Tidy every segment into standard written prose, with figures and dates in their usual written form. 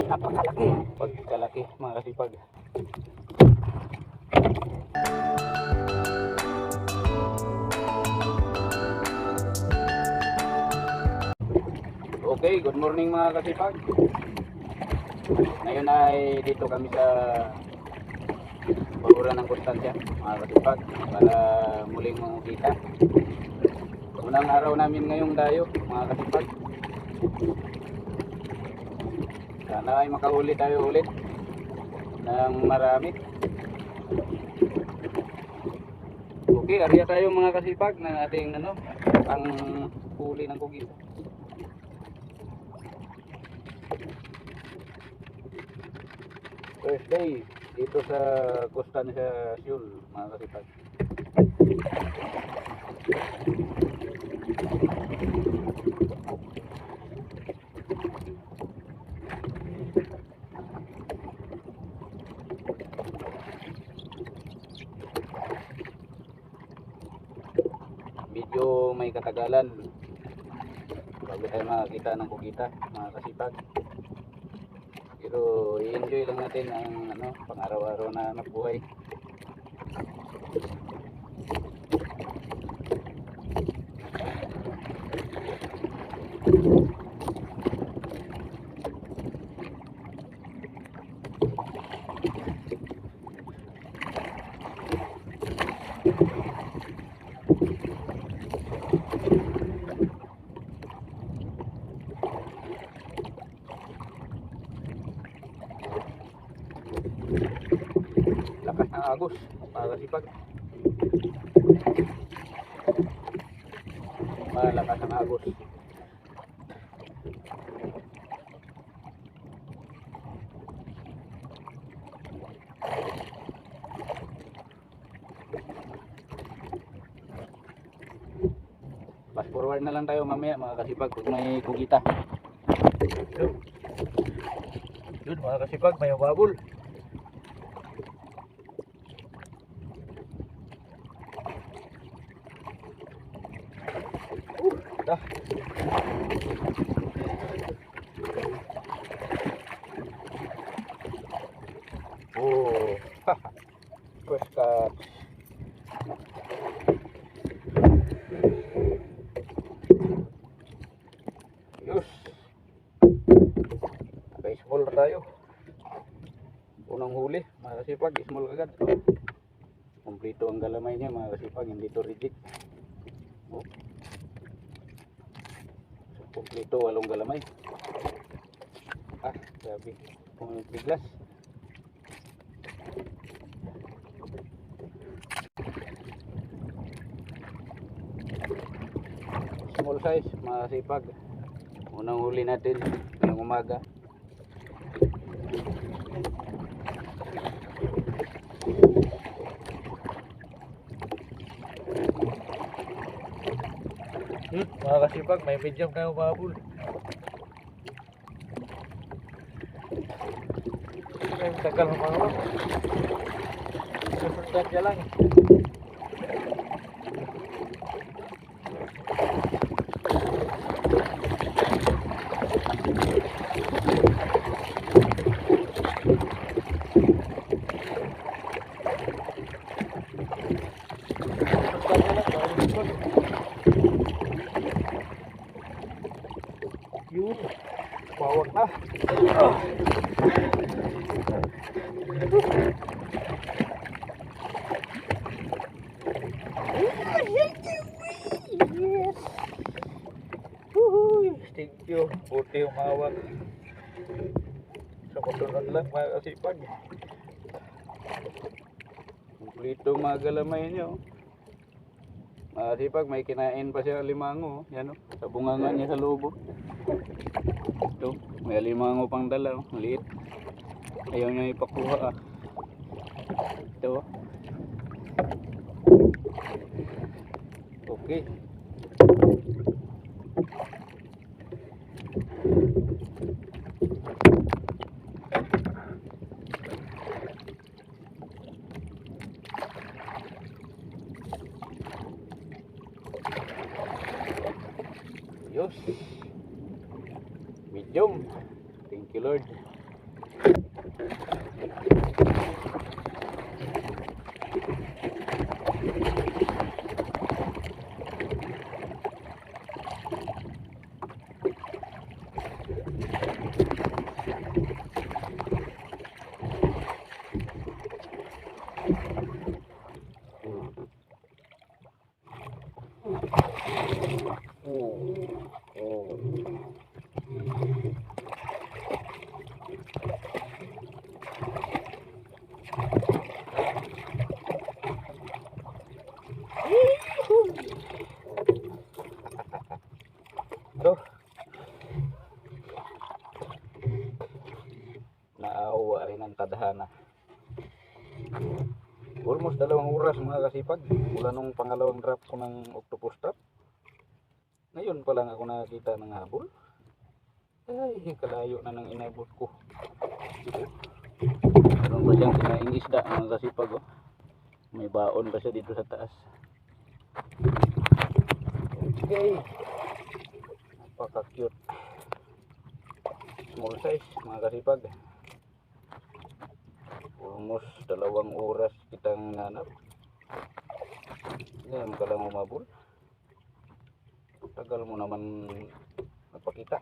Napakalaki. Pagkalaki mga kasipag. Okay, good morning mga kasipag. Ngayon ay dito kami sa Bahuran ng Constancia mga kasipag para muling mangukita. Unang araw namin ngayong dayo mga kasipag. Sana ay makahuli tayo ulit ng marami. Okay, ariya tayo mga kasipag ng ating ang huli ng kugita. First day dito sa Constancia Sul mga kasipag. Medyo may katagalan bago tayo makakita ng kugita mga kasipag. Pero i-enjoy lang natin ang pang-araw-araw na buhay. Lakas ng agos mga kasipag. Malakas ang agos. Fast forward na lang tayo mamaya mga kasipag kung may kugita. Yun mga kasipag, may babul. Dah. Oh, first catch. Yus. Naka-small na tayo. Unang huli, mga kasipag, small agad. Kompleto ang galamay niya mga kasipag, hindi to reject. Oh. Kompleto, walong galamay. Grabe. Biglas. Small size, mga kasipag. Unang huli natin ngayong umaga. Mga kasipag, may medium na umabol. Ay, tagal ng mga susundan niya lang. Yun, bawag na. Yes. Thank you. Buti umawag. Sumunod lang mga kasipag. Kumplito mga galamay nyo. Mga kasipag, may kinain pa siya alimango. Yan o, sa bunganga niya sa lobo. Ito, may alimango pang dala. Maliit. Ayaw niya ipakuha. Ito. Okay. Yos. medium. Thank you Lord. Aduh, naawa rin ang tadhana. Almost 2 oras mga kasipag mula nung pangalawang drop ko ng octopus trap. Ngayon pa lang ako nakakita ng habol. Ay, kalayo na nang inabot ko. Meron pa siyang kinaing isda mga kasipag. Oh. May baon pa siya dito sa taas. Okay. Napaka-cute. Small size mga kasipag. Almost 2 oras kitang nanap. Yan ka lang umabol. Tagal mo naman napakita.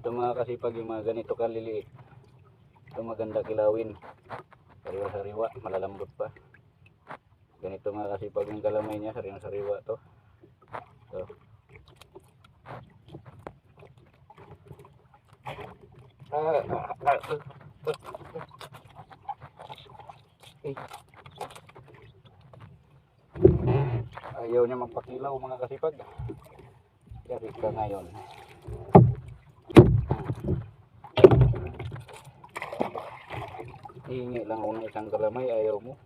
Ito mga kasipag, yung mga ganito kaliliit. Ito maganda kilawin. Sariwa-sariwa, malalambot pa. Ganito mga kasipag yung kalamay niya, sariwa-sariwa to. So, ayaw niya magpakilaw mga kasipag. Yari ka ngayon. Hingi lang ako ng isang kalamay, ayaw mo.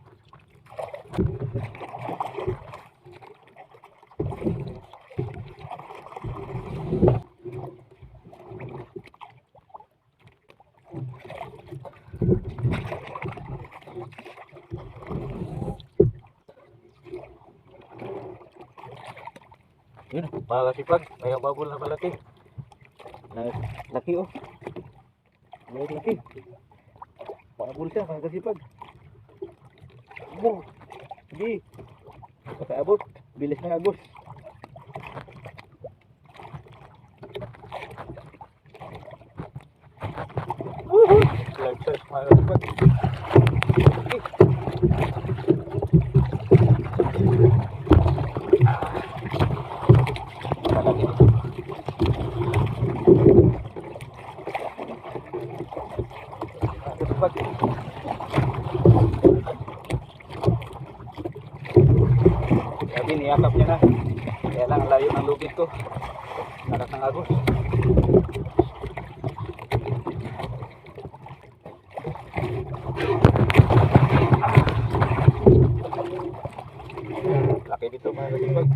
Yun, mga kasipag, may babol na malaki. Laki oh. May laki. Babol siya mga kasipag. Oh, sige. Pagkaabot, bilis na agos. Live size mga kasipag. Sabi niyakap niya na. Kaya lang layo ng lugit ko. Naras ng agos. Laki dito mga kasipag.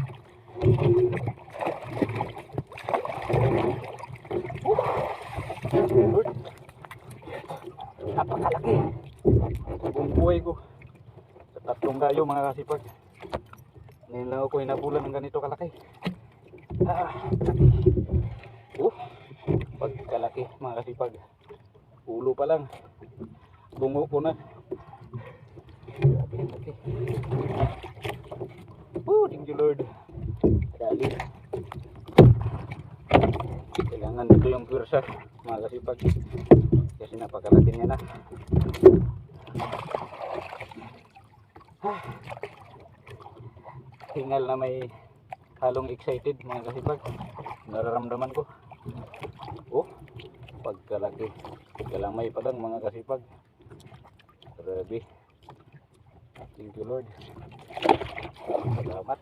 Napakalaki. Buong buhay ko sa 3 gayo mga kasipag. Ngayon lang ako hinabulan ng ganito kalaki. Laki. Pagkalaki mga kasipag. Ulo pa lang. Bungo ko na. Grabe yung laki. Thank you Lord. Dali. Kailangan dito yung pwersa mga kasipag. Kasi napakalaki niya na. Hingal na may halong excited mga kasipag. Nararamdaman ko. Pagkalaki. Kalamay pa lang mga kasipag. Grabe. Thank you Lord. Salamat.